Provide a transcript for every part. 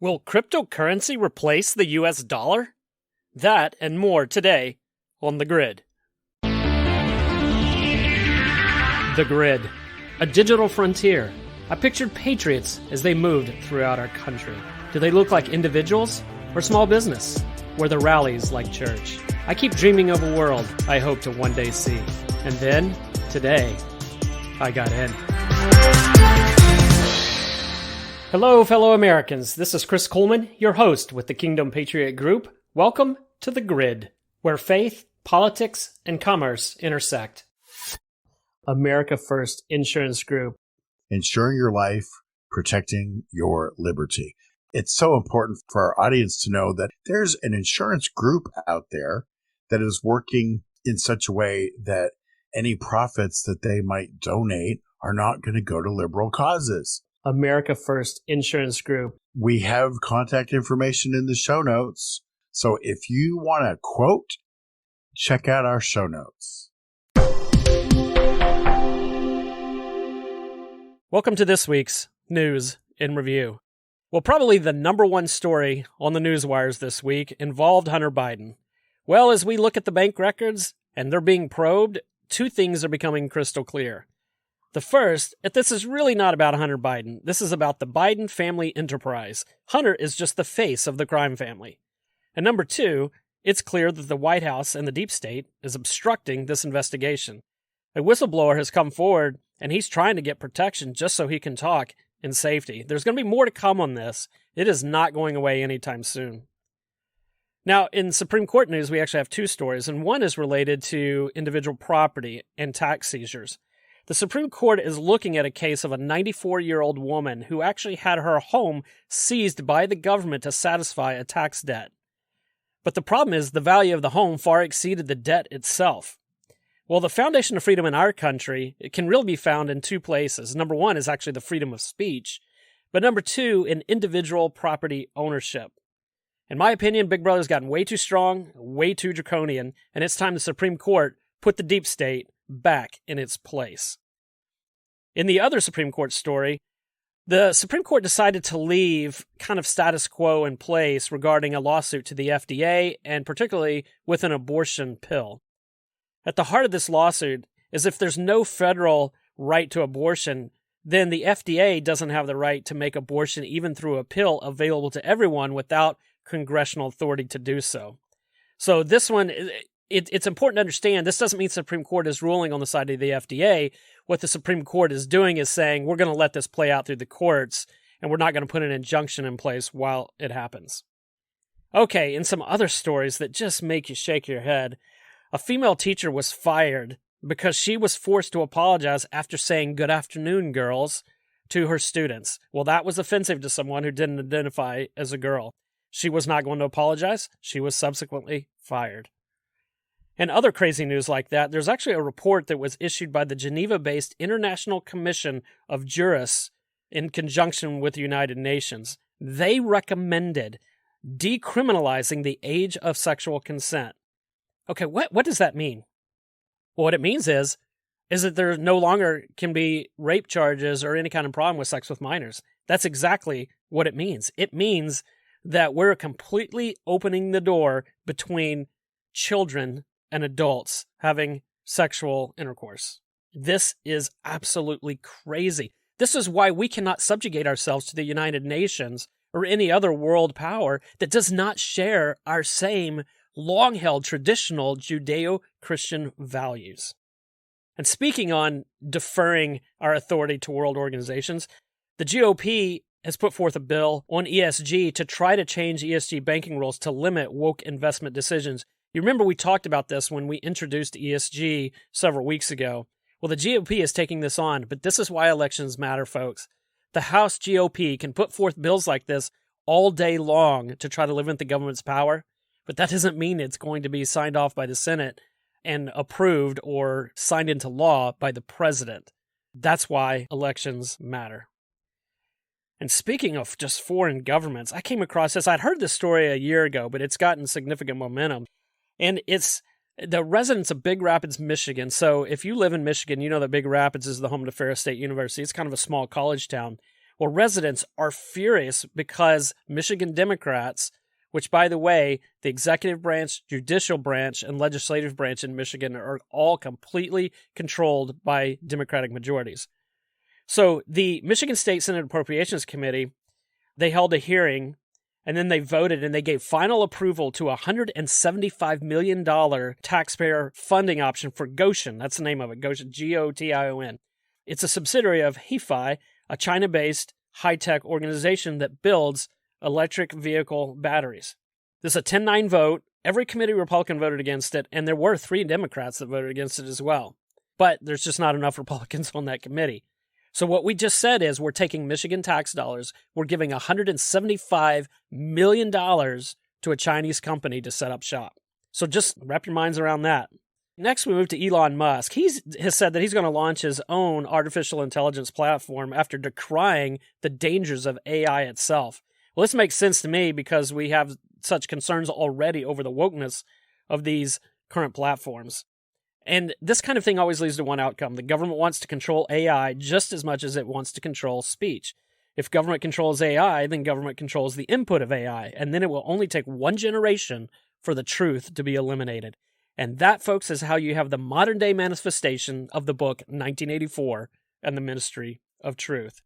Will cryptocurrency replace the US dollar? That and more today on The Grid. The Grid, a digital frontier. I pictured patriots as they moved throughout our country. Do they look like individuals or small business, where the rallies like church? I keep dreaming of a world I hope to one day see. And then, today, I got in. Hello, fellow Americans. This is Chris Kuhlmann, your host with the Kingdom Patriot Group. Welcome to The Grid, where faith, politics, and commerce intersect. America First Insurance Group. Insuring your life, protecting your liberty. It's so important for our audience to know that there's an insurance group out there that is working in such a way that any profits that they might donate are not going to go to liberal causes. America First Insurance Group. We have contact information in the show notes. So if you want a quote, check out our show notes. Welcome to this week's News in Review. Well, probably the number one story on the news wires this week involved Hunter Biden. Well, as we look at the bank records and they're being probed, two things are becoming crystal clear. The first, that this is really not about Hunter Biden. This is about the Biden family enterprise. Hunter is just the face of the crime family. And number two, it's clear that the White House and the deep state is obstructing this investigation. A whistleblower has come forward, and he's trying to get protection just so he can talk in safety. There's going to be more to come on this. It is not going away anytime soon. Now, in Supreme Court news, we actually have two stories, and one is related to individual property and tax seizures. The Supreme Court is looking at a case of a 94-year-old woman who actually had her home seized by the government to satisfy a tax debt. But the problem is the value of the home far exceeded the debt itself. Well, the foundation of freedom in our country, it can really be found in two places. Number one is actually the freedom of speech, but number two, in individual property ownership. In my opinion, Big Brother's gotten way too strong, way too draconian, and it's time the Supreme Court put the deep state back in its place. In the other Supreme Court story, the Supreme Court decided to leave kind of status quo in place regarding a lawsuit to the FDA, and particularly with an abortion pill. At the heart of this lawsuit is if there's no federal right to abortion, then the FDA doesn't have the right to make abortion even through a pill available to everyone without congressional authority to do so. So this one, it's important to understand, this doesn't mean the Supreme Court is ruling on the side of the FDA. What the Supreme Court is doing is saying, we're going to let this play out through the courts, and we're not going to put an injunction in place while it happens. Okay, in some other stories that just make you shake your head, a female teacher was fired because she was forced to apologize after saying, "Good afternoon, girls," to her students. Well, that was offensive to someone who didn't identify as a girl. She was not going to apologize. She was subsequently fired. And other crazy news like that, there's actually a report that was issued by the Geneva-based International Commission of Jurists in conjunction with the United Nations. They recommended decriminalizing the age of sexual consent. Okay, what does that mean? Well, what it means is that there no longer can be rape charges or any kind of problem with sex with minors. That's exactly what it means. It means that we're completely opening the door between children and adults having sexual intercourse. This is absolutely crazy. This is why we cannot subjugate ourselves to the United Nations or any other world power that does not share our same long-held traditional Judeo-Christian values. And speaking on deferring our authority to world organizations, the GOP has put forth a bill on ESG to try to change ESG banking rules to limit woke investment decisions. You remember we talked about this when we introduced ESG several weeks ago. Well, the GOP is taking this on, but this is why elections matter, folks. The House GOP can put forth bills like this all day long to try to limit the government's power, but that doesn't mean it's going to be signed off by the Senate and approved or signed into law by the president. That's why elections matter. And speaking of just foreign governments, I came across this. I'd heard this story a year ago, but it's gotten significant momentum. And it's the residents of Big Rapids, Michigan. So if you live in Michigan, you know that Big Rapids is the home to Ferris State University. It's kind of a small college town. Well, residents are furious because Michigan Democrats, which, by the way, the executive branch, judicial branch, and legislative branch in Michigan are all completely controlled by Democratic majorities. So the Michigan State Senate Appropriations Committee, they held a hearing, and then they voted, and they gave final approval to a $175 million taxpayer funding option for Gotion. That's the name of it, Gotion, Gotion. It's a subsidiary of Hefei, a China-based high-tech organization that builds electric vehicle batteries. This is a 10-9 vote. Every committee Republican voted against it, and there were 3 Democrats that voted against it as well. But there's just not enough Republicans on that committee. So what we just said is we're taking Michigan tax dollars, we're giving $175 million to a Chinese company to set up shop. So just wrap your minds around that. Next, we move to Elon Musk. He has said that he's going to launch his own artificial intelligence platform after decrying the dangers of AI itself. Well, this makes sense to me because we have such concerns already over the wokeness of these current platforms. And this kind of thing always leads to one outcome. The government wants to control AI just as much as it wants to control speech. If government controls AI, then government controls the input of AI, and then it will only take one generation for the truth to be eliminated. And that, folks, is how you have the modern-day manifestation of the book 1984 and the Ministry of Truth.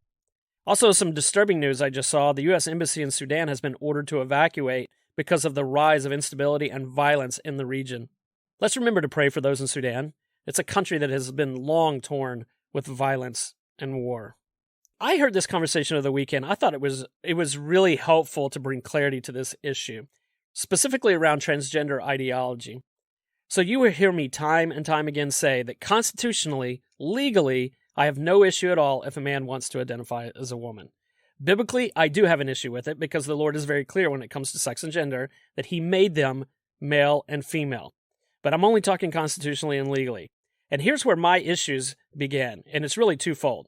Also, some disturbing news I just saw. The U.S. Embassy in Sudan has been ordered to evacuate because of the rise of instability and violence in the region. Let's remember to pray for those in Sudan. It's a country that has been long torn with violence and war. I heard this conversation over the weekend. I thought it was really helpful to bring clarity to this issue, specifically around transgender ideology. So you will hear me time and time again say that constitutionally, legally, I have no issue at all if a man wants to identify as a woman. Biblically, I do have an issue with it because the Lord is very clear when it comes to sex and gender that he made them male and female. But I'm only talking constitutionally and legally. And here's where my issues begin, and it's really twofold.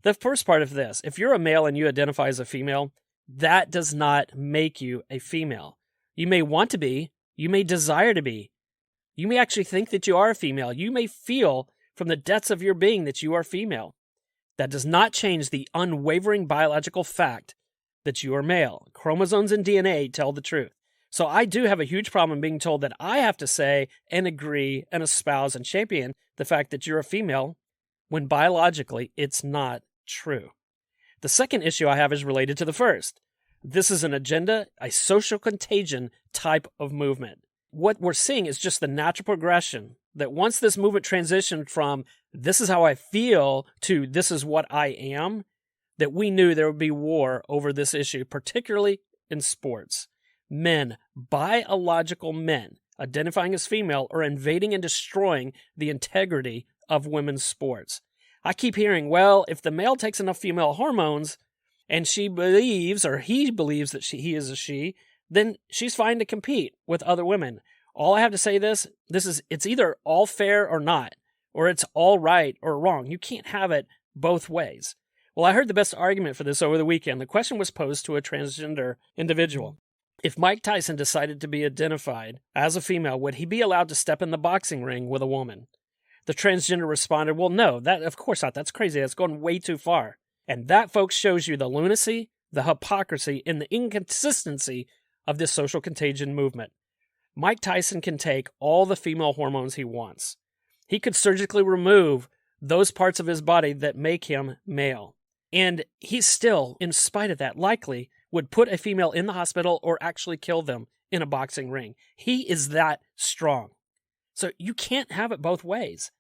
The first part of this, if you're a male and you identify as a female, that does not make you a female. You may want to be, you may desire to be. You may actually think that you are a female. You may feel from the depths of your being that you are female. That does not change the unwavering biological fact that you are male. Chromosomes and DNA tell the truth. So I do have a huge problem being told that I have to say and agree and espouse and champion the fact that you're a female when biologically it's not true. The second issue I have is related to the first. This is an agenda, a social contagion type of movement. What we're seeing is just the natural progression that once this movement transitioned from this is how I feel to this is what I am, that we knew there would be war over this issue, particularly in sports. Men, biological men, identifying as female, are invading and destroying the integrity of women's sports. I keep hearing, well, if the male takes enough female hormones and she believes or he believes that he is a she, then she's fine to compete with other women. All I have to say it's either all fair or not, or it's all right or wrong. You can't have it both ways. Well, I heard the best argument for this over the weekend. The question was posed to a transgender individual. If Mike Tyson decided to be identified as a female, would he be allowed to step in the boxing ring with a woman? The transgender responded, well, no, that of course not. That's crazy. That's going way too far. And that, folks, shows you the lunacy, the hypocrisy, and the inconsistency of this social contagion movement. Mike Tyson can take all the female hormones he wants. He could surgically remove those parts of his body that make him male. And he still, in spite of that, likely would put a female in the hospital or actually kill them in a boxing ring. He is that strong. So you can't have it both ways.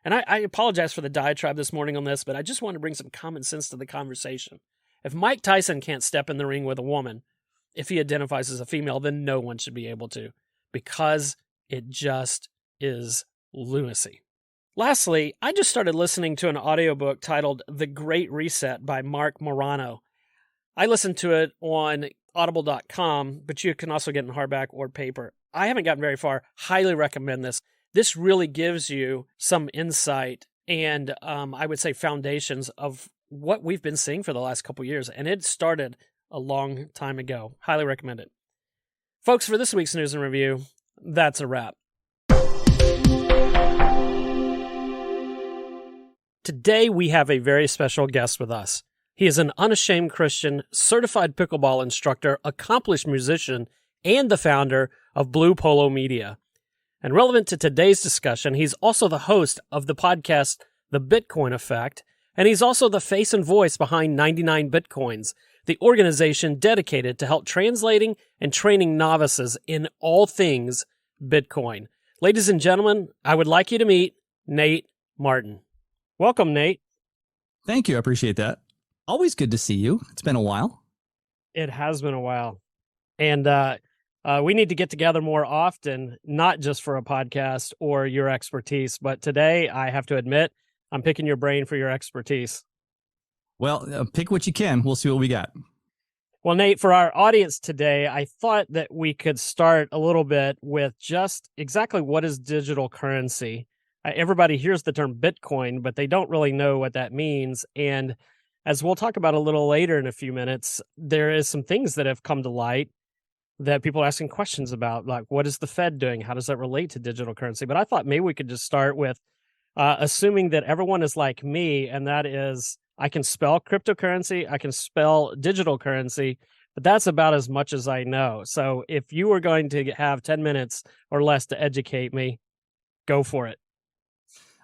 And I apologize for the diatribe this morning on this, but I just want to bring some common sense to the conversation. If Mike Tyson can't step in the ring with a woman, if he identifies as a female, then no one should be able to, because it just is lunacy. Lastly, I just started listening to an audiobook titled The Great Reset by Mark Morano. I listened to it on audible.com, but you can also get it in hardback or paper. I haven't gotten very far. Highly recommend this. This really gives you some insight and I would say foundations of what we've been seeing for the last couple years, and it started a long time ago. Highly recommend it. Folks, for this week's news and review, that's a wrap. Today we have a very special guest with us. He is an unashamed Christian, certified pickleball instructor, accomplished musician, and the founder of Blue Polo Media. And relevant to today's discussion, he's also the host of the podcast The Bitcoin Effect, and he's also the face and voice behind 99 Bitcoins, the organization dedicated to help translating and training novices in all things Bitcoin. Ladies and gentlemen, I would like you to meet Nate Martin. Welcome, Nate. Thank you. I appreciate that. Always good to see you. It's been a while. It has been a while. And we need to get together more often, not just for a podcast or your expertise, but today I have to admit, I'm picking your brain for your expertise. Well, pick what you can. We'll see what we got. Well, Nate, for our audience today, I thought that we could start a little bit with just exactly what is digital currency. Everybody hears the term Bitcoin, but they don't really know what that means. And as we'll talk about a little later in a few minutes, there is some things that have come to light that people are asking questions about, like what is the Fed doing? How does that relate to digital currency? But I thought maybe we could just start with assuming that everyone is like me, and that is I can spell cryptocurrency, I can spell digital currency, but that's about as much as I know. So if you were going to have 10 minutes or less to educate me, go for it.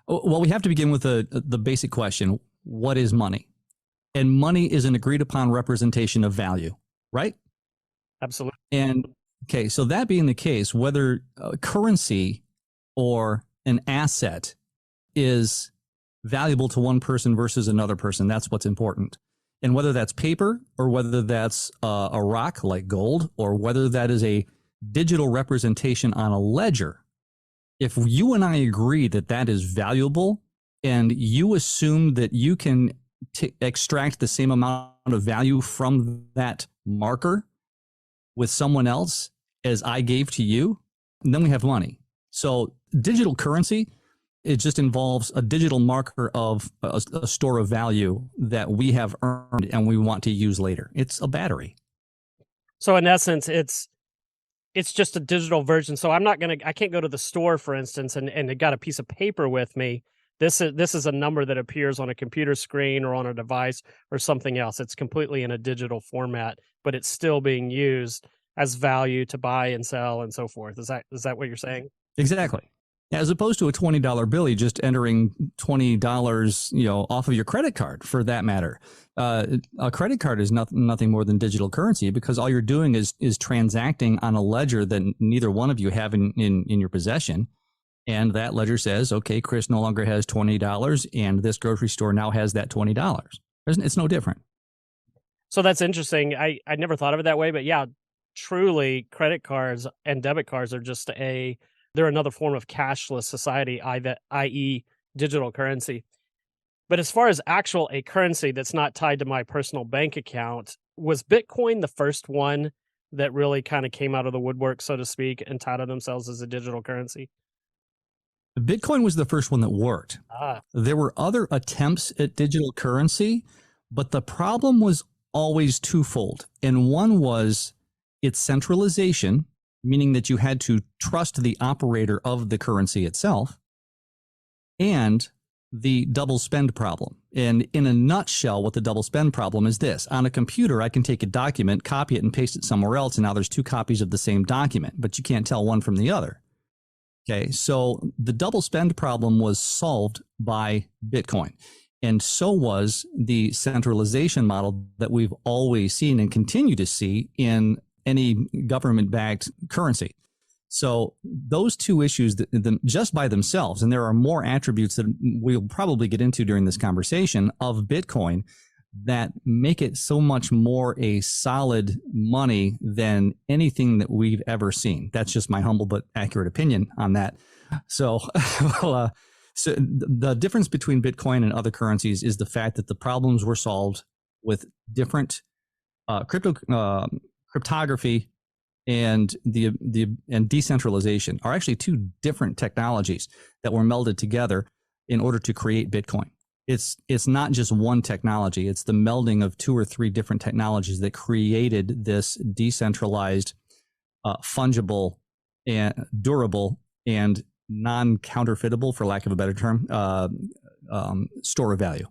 Well, we have to begin with the basic question. What is money? And money is an agreed upon representation of value, right? Absolutely. And okay, so that being the case, whether currency or an asset is valuable to one person versus another person, that's what's important. And whether that's paper or whether that's a rock like gold or whether that is a digital representation on a ledger, if you and I agree that that is valuable and you assume that you can extract the same amount of value from that marker with someone else as I gave to you, then we have money. So digital currency, it just involves a digital marker of a store of value that we have earned and we want to use later. It's a battery. So in essence, it's just a digital version. So I can't go to the store, for instance, and I got a piece of paper with me. This is a number that appears on a computer screen or on a device or something else. It's completely in a digital format, but it's still being used as value to buy and sell and so forth. Is that what you're saying? Exactly. As opposed to a $20 bill, you just entering $20, off of your credit card, for that matter. A credit card is nothing more than digital currency because all you're doing is transacting on a ledger that neither one of you have in your possession. And that ledger says, okay, Chris no longer has $20 and this grocery store now has that $20. It's no different. So that's interesting. I never thought of it that way, but yeah, truly credit cards and debit cards are they're another form of cashless society, i.e. digital currency. But as far as a currency that's not tied to my personal bank account, was Bitcoin the first one that really kind of came out of the woodwork, so to speak, and touted themselves as a digital currency? Bitcoin was the first one that worked. There were other attempts at digital currency, but the problem was always twofold. And one was its centralization, meaning that you had to trust the operator of the currency itself, and the double spend problem. And in a nutshell, what the double spend problem is this. On a computer, I can take a document, copy it, and paste it somewhere else, and now there's two copies of the same document, but you can't tell one from the other. Okay, so the double spend problem was solved by Bitcoin. And so was the centralization model that we've always seen and continue to see in any government-backed currency. So those two issues just by themselves, and there are more attributes that we'll probably get into during this conversation of Bitcoin that make it so much more a solid money than anything that we've ever seen. That's just my humble but accurate opinion on that. So, so the difference between Bitcoin and other currencies is the fact that the problems were solved with different cryptography and and decentralization are actually two different technologies that were melded together in order to create Bitcoin. It's not just one technology. It's the melding of two or three different technologies that created this decentralized, fungible, and durable and non-counterfeitable, for lack of a better term, store of value.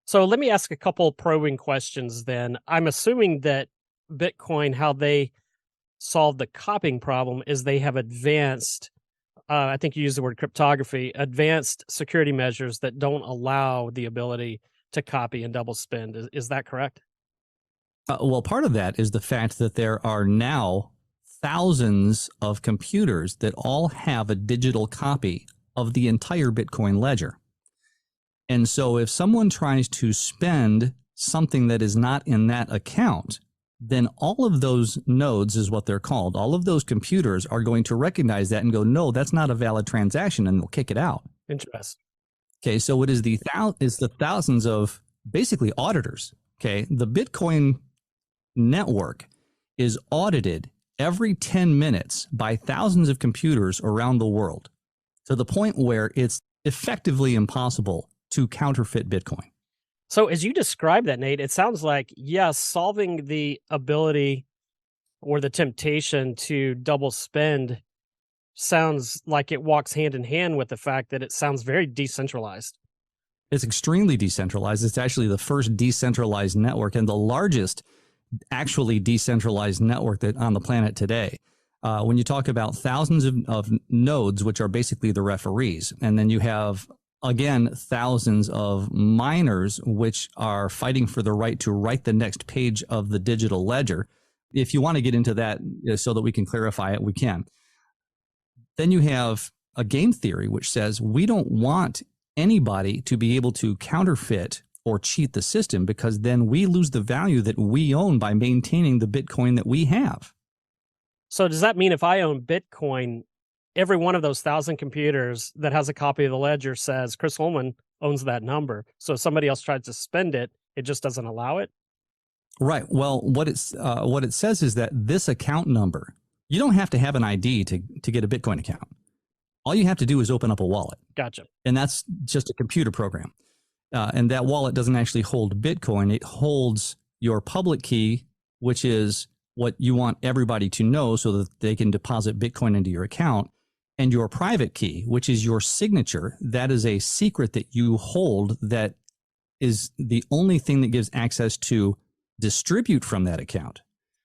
So let me ask a couple probing questions then. I'm assuming that Bitcoin, how they solve the copying problem is they have advanced, I think you used the word cryptography, advanced security measures that don't allow the ability to copy and double spend. Is that correct? Well, part of that is the fact that there are now thousands of computers that all have a digital copy of the entire Bitcoin ledger. And so if someone tries to spend something that is not in that account, then all of those nodes is what they're called. All of those computers are going to recognize that and go, no, that's not a valid transaction, and they'll kick it out. Interesting. Okay, so it is the thousands of basically auditors. Okay, the Bitcoin network is audited every 10 minutes by thousands of computers around the world to the point where it's effectively impossible to counterfeit Bitcoin. So as you describe that, Nate, it sounds like, yes, solving the ability or the temptation to double spend sounds like it walks hand in hand with the fact that it sounds very decentralized. It's extremely decentralized. It's actually the first decentralized network and the largest actually decentralized network that on the planet today. When you talk about thousands of nodes, which are basically the referees, and then you have, again, thousands of miners, which are fighting for the right to write the next page of the digital ledger. If you want to get into that so that we can clarify it, we can. Then you have a game theory, which says we don't want anybody to be able to counterfeit or cheat the system, because then we lose the value that we own by maintaining the Bitcoin that we have. So does that mean if I own Bitcoin, every one of those 1,000 computers that has a copy of the ledger says Chris Kuhlmann owns that number? So if somebody else tries to spend it, it just doesn't allow it? Right. Well, what it says is that this account number, you don't have to have an ID to get a Bitcoin account. All you have to do is open up a wallet. Gotcha. And that's just a computer program. And that wallet doesn't actually hold Bitcoin. It holds your public key, which is what you want everybody to know so that they can deposit Bitcoin into your account, and your private key, which is your signature. That is a secret that you hold that is the only thing that gives access to distribute from that account.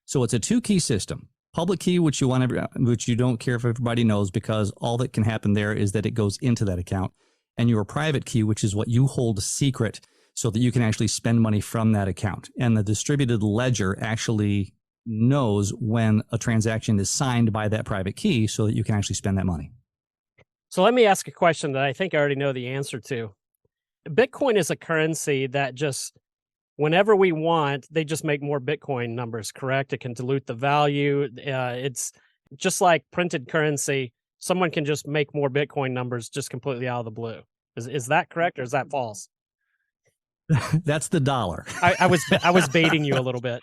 So it's a two-key system. Public key, which you don't care if everybody knows, because all that can happen there is that it goes into that account. And your private key, which is what you hold secret so that you can actually spend money from that account. And the distributed ledger actually knows when a transaction is signed by that private key so that you can actually spend that money. So let me ask a question that I think I already know the answer to. Bitcoin is a currency that just, whenever we want, they just make more Bitcoin numbers, correct? It can dilute the value. It's just like printed currency. Someone can just make more Bitcoin numbers just completely out of the blue. Is that correct, or is that false? That's the dollar. I was baiting you a little bit.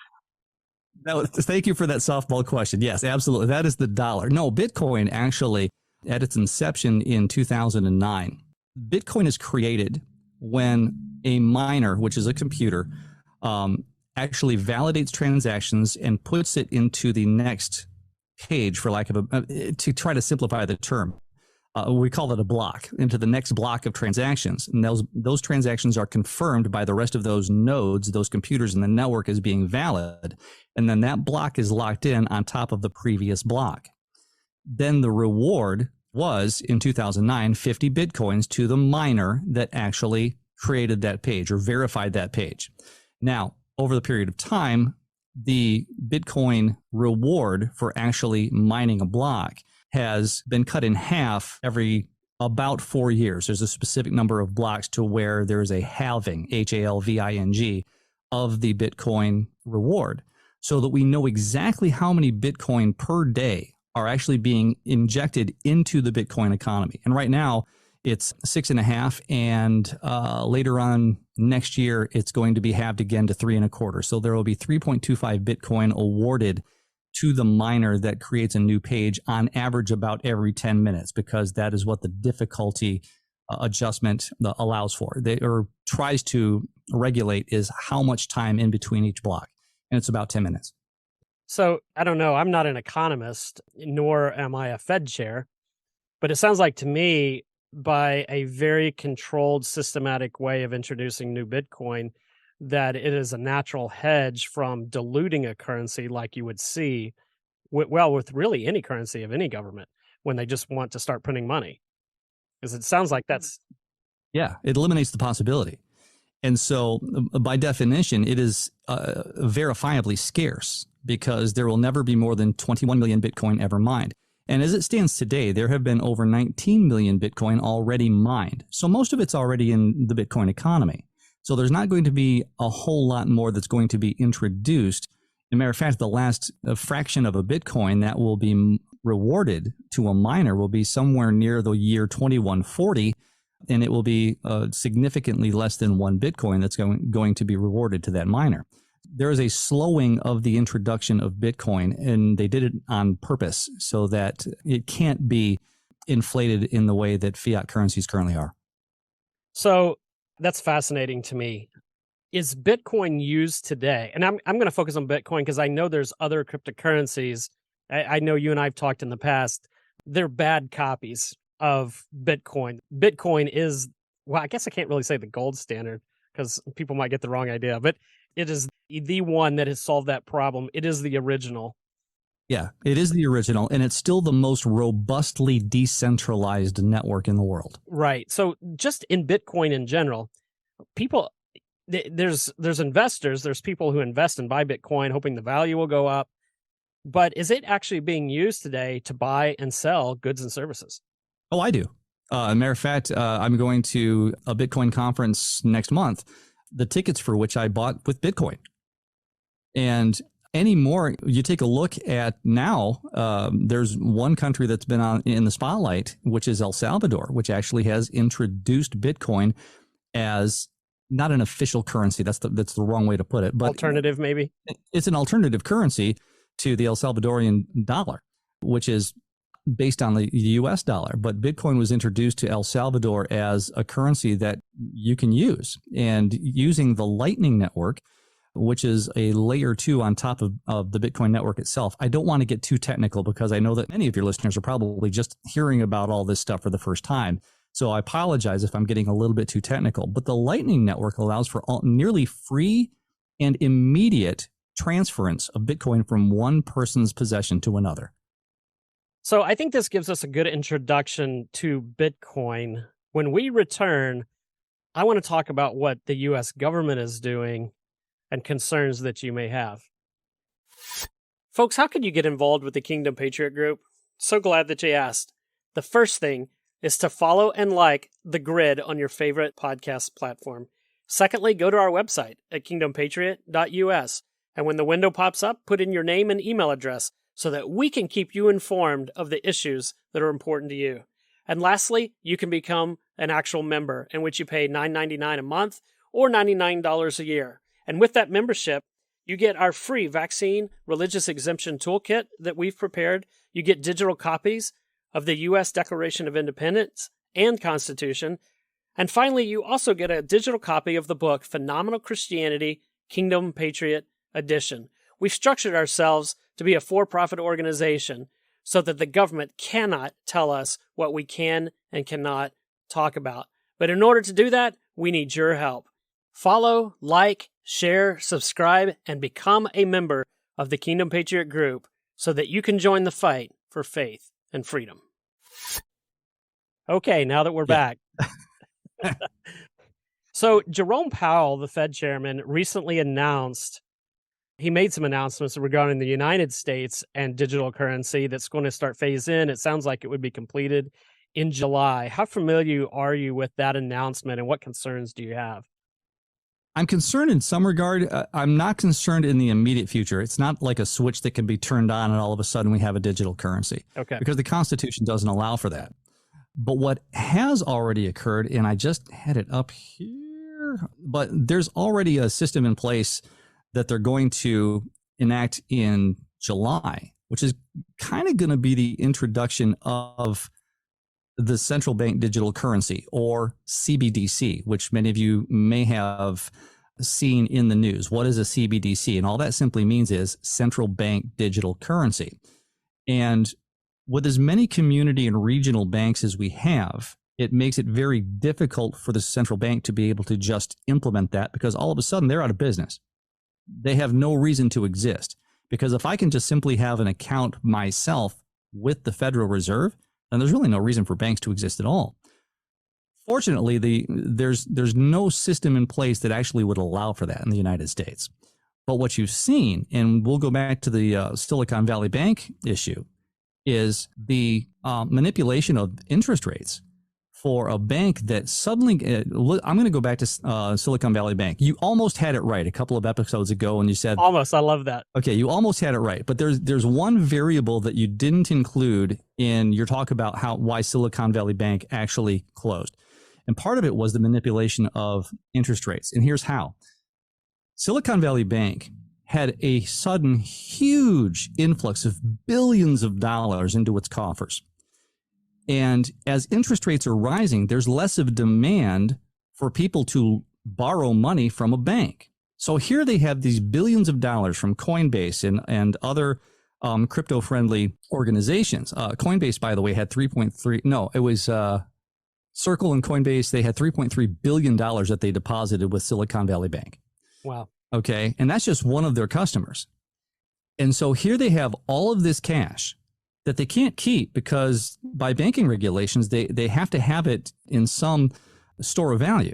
Thank you for that softball question. Yes, absolutely. That is the dollar. No, Bitcoin actually, at its inception in 2009, Bitcoin is created when a miner, which is a computer, actually validates transactions and puts it into the next page, for lack of to try to simplify the term. We call it a block, into the next block of transactions. And those transactions are confirmed by the rest of those nodes, those computers in the network, as being valid. And then that block is locked in on top of the previous block. Then the reward was, in 2009, 50 Bitcoins to the miner that actually created that page or verified that page. Now, over the period of time, the Bitcoin reward for actually mining a block has been cut in half every about 4 years. There's a specific number of blocks to where there is a halving, halving, of the Bitcoin reward, so that we know exactly how many Bitcoin per day are actually being injected into the Bitcoin economy. And right now, it's 6.5, and later on next year, it's going to be halved again to 3.25. So there will be 3.25 Bitcoin awarded to the miner that creates a new page on average about every 10 minutes, because that is what the difficulty adjustment allows for. Or tries to regulate is how much time in between each block, and it's about 10 minutes. So I don't know. I'm not an economist, nor am I a Fed chair, but it sounds like to me by a very controlled, systematic way of introducing new Bitcoin that it is a natural hedge from diluting a currency like you would see, with really any currency of any government when they just want to start printing money. Because it sounds like that's... Yeah, it eliminates the possibility. And so by definition, it is verifiably scarce because there will never be more than 21 million Bitcoin ever mined. And as it stands today, there have been over 19 million Bitcoin already mined. So most of it's already in the Bitcoin economy. So there's not going to be a whole lot more that's going to be introduced. As a matter of fact, the last fraction of a Bitcoin that will be rewarded to a miner will be somewhere near the year 2140, and it will be significantly less than one Bitcoin that's going to be rewarded to that miner. There is a slowing of the introduction of Bitcoin, and they did it on purpose so that it can't be inflated in the way that fiat currencies currently are. So that's fascinating to me. Is Bitcoin used today? And I'm going to focus on Bitcoin because I know there's other cryptocurrencies. I know you and I have talked in the past. They're bad copies of Bitcoin. Bitcoin is, well, I guess I can't really say the gold standard because people might get the wrong idea, but it is the one that has solved that problem. It is the original. Yeah, it is the original, and it's still the most robustly decentralized network in the world. Right. So just in Bitcoin in general, people, there's investors, there's people who invest and buy Bitcoin hoping the value will go up. But is it actually being used today to buy and sell goods and services? Oh, I do. As a matter of fact, I'm going to a Bitcoin conference next month, the tickets for which I bought with Bitcoin. And anymore, you take a look at now, there's one country that's been in the spotlight, which is El Salvador, which actually has introduced Bitcoin as not an official currency. That's the wrong way to put it. But alternative, maybe? It's an alternative currency to the El Salvadorian dollar, which is based on the US dollar. But Bitcoin was introduced to El Salvador as a currency that you can use. And using the Lightning Network, which is a layer 2 on top of the Bitcoin network itself. I don't want to get too technical because I know that many of your listeners are probably just hearing about all this stuff for the first time. So I apologize if I'm getting a little bit too technical. But the Lightning Network allows for nearly free and immediate transference of Bitcoin from one person's possession to another. So I think this gives us a good introduction to Bitcoin. When we return, I want to talk about what the U.S. government is doing and concerns that you may have. Folks, how can you get involved with the Kingdom Patriot Group? So glad that you asked. The first thing is to follow and like the grid on your favorite podcast platform. Secondly, go to our website at kingdompatriot.us. And when the window pops up, put in your name and email address so that we can keep you informed of the issues that are important to you. And lastly, you can become an actual member in which you pay $9.99 a month or $99 a year. And with that membership, you get our free vaccine religious exemption toolkit that we've prepared. You get digital copies of the U.S. Declaration of Independence and Constitution. And finally, you also get a digital copy of the book, Phenomenal Christianity, Kingdom Patriot Edition. We've structured ourselves to be a for-profit organization so that the government cannot tell us what we can and cannot talk about. But in order to do that, we need your help. Follow, like, share, subscribe, and become a member of the Kingdom Patriot Group so that you can join the fight for faith and freedom. Okay, now that we're back. So Jerome Powell, the Fed chairman, recently announced, he made some announcements regarding the United States and digital currency that's going to start phase in. It sounds like it would be completed in July. How familiar are you with that announcement and what concerns do you have? I'm concerned in some regard. I'm not concerned in the immediate future. It's not like a switch that can be turned on and all of a sudden we have a digital currency. Okay. Because the Constitution doesn't allow for that. But what has already occurred, and I just had it up here, but there's already a system in place that they're going to enact in July, which is kind of going to be the introduction of the central bank digital currency, or CBDC, which many of you may have seen in the news. What is a CBDC? And all that simply means is central bank digital currency. And with as many community and regional banks as we have, it makes it very difficult for the central bank to be able to just implement that, because all of a sudden they're out of business. They have no reason to exist, because if I can just simply have an account myself with the Federal Reserve, then there's really no reason for banks to exist at all. Fortunately, there's no system in place that actually would allow for that in the United States. But what you've seen, and we'll go back to the Silicon Valley Bank issue, is the manipulation of interest rates for a bank that suddenly, I'm going to go back to Silicon Valley Bank. You almost had it right a couple of episodes ago, and you said almost. I love that. Okay, you almost had it right, but there's one variable that you didn't include in your talk about why Silicon Valley Bank actually closed, and part of it was the manipulation of interest rates. And here's how: Silicon Valley Bank had a sudden huge influx of billions of dollars into its coffers. And as interest rates are rising, there's less of demand for people to borrow money from a bank. So here they have these billions of dollars from Coinbase and other crypto-friendly organizations. Coinbase, by the way, had Circle and Coinbase, they had $3.3 billion that they deposited with Silicon Valley Bank. Wow. Okay. And that's just one of their customers. And so here they have all of this cash that they can't keep, because by banking regulations, they have to have it in some store of value.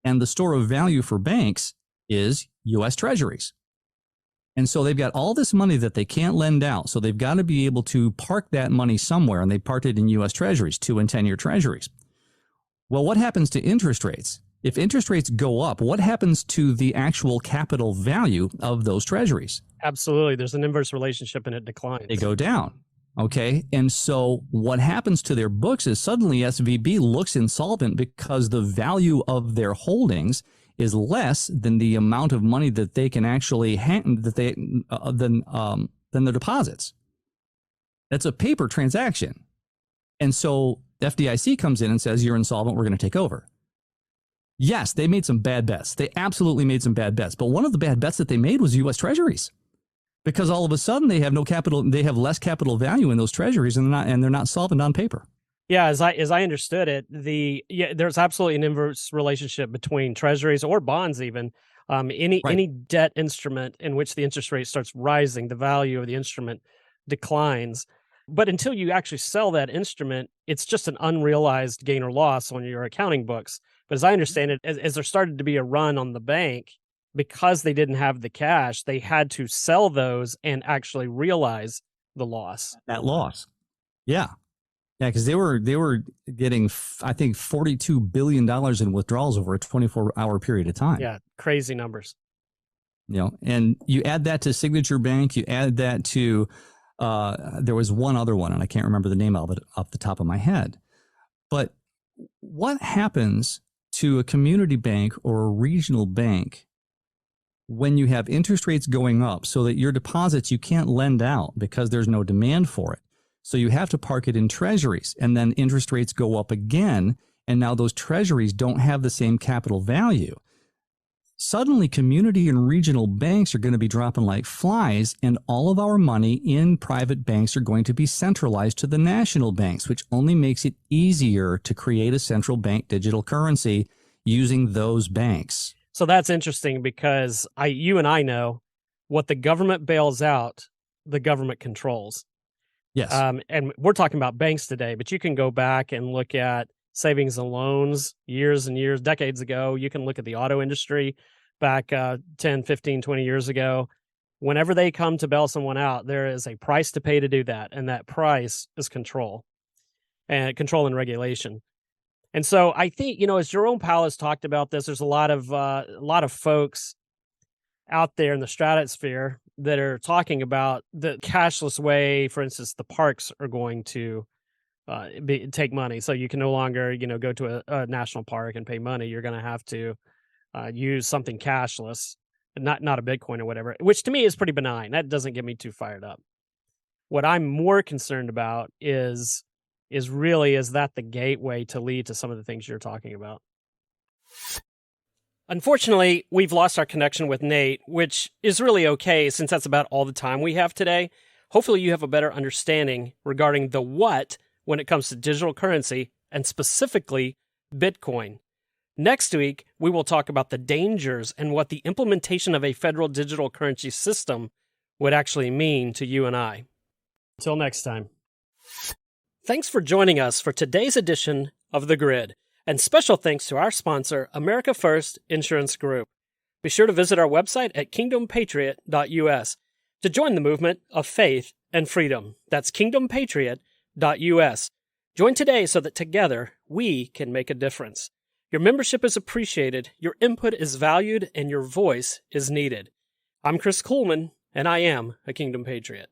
And the store of value for banks is U.S. Treasuries. And so they've got all this money that they can't lend out. So they've got to be able to park that money somewhere, and they parked it in U.S. Treasuries, 2 and 10-year Treasuries. Well, what happens to interest rates? If interest rates go up, what happens to the actual capital value of those treasuries? Absolutely. There's an inverse relationship, and it declines. They go down. Okay. And so what happens to their books is suddenly SVB looks insolvent, because the value of their holdings is less than the amount of money that they can actually than their deposits. That's a paper transaction. And so FDIC comes in and says, you're insolvent, we're going to take over. Yes, they made some bad bets. They absolutely made some bad bets. But one of the bad bets that they made was U.S. Treasuries, because all of a sudden they have no capital. They have less capital value in those treasuries, and they're not solvent on paper. Yeah, as I understood it, there's absolutely an inverse relationship between treasuries or bonds even. Any debt instrument in which the interest rate starts rising, the value of the instrument declines. But until you actually sell that instrument, it's just an unrealized gain or loss on your accounting books. But as I understand it, as there started to be a run on the bank, because they didn't have the cash, they had to sell those and actually realize the loss. That loss. Yeah. Yeah, because they were getting, I think, $42 billion in withdrawals over a 24-hour period of time. Yeah, crazy numbers. And you add that to Signature Bank, you add that to, there was one other one, and I can't remember the name of it off the top of my head. But what happens to a community bank or a regional bank when you have interest rates going up so that your deposits you can't lend out because there's no demand for it? So you have to park it in treasuries, and then interest rates go up again, and now those treasuries don't have the same capital value. Suddenly, community and regional banks are going to be dropping like flies, and all of our money in private banks are going to be centralized to the national banks, which only makes it easier to create a central bank digital currency using those banks. So that's interesting, because you and I know what the government bails out, the government controls. Yes. And we're talking about banks today, but you can go back and look at savings and loans years and years, decades ago. You can look at the auto industry back 10, 15, 20 years ago. Whenever they come to bail someone out, there is a price to pay to do that. And that price is control and regulation. And so I think, as Jerome Powell has talked about this, there's a lot of folks out there in the stratosphere that are talking about the cashless way. For instance, the parks are going to take money. So you can no longer, go to a national park and pay money. You're going to have to use something cashless, not a Bitcoin or whatever, which to me is pretty benign. That doesn't get me too fired up. What I'm more concerned about is that the gateway to lead to some of the things you're talking about? Unfortunately, we've lost our connection with Nate, which is really okay since that's about all the time we have today. Hopefully you have a better understanding regarding the what when it comes to digital currency and specifically Bitcoin. Next week, we will talk about the dangers and what the implementation of a federal digital currency system would actually mean to you and I. Until next time. Thanks for joining us for today's edition of The Grid, and special thanks to our sponsor, America First Insurance Group. Be sure to visit our website at kingdompatriot.us to join the movement of faith and freedom. That's kingdompatriot.us. Join today so that together we can make a difference. Your membership is appreciated, your input is valued, and your voice is needed. I'm Chris Kuhlmann, and I am a Kingdom Patriot.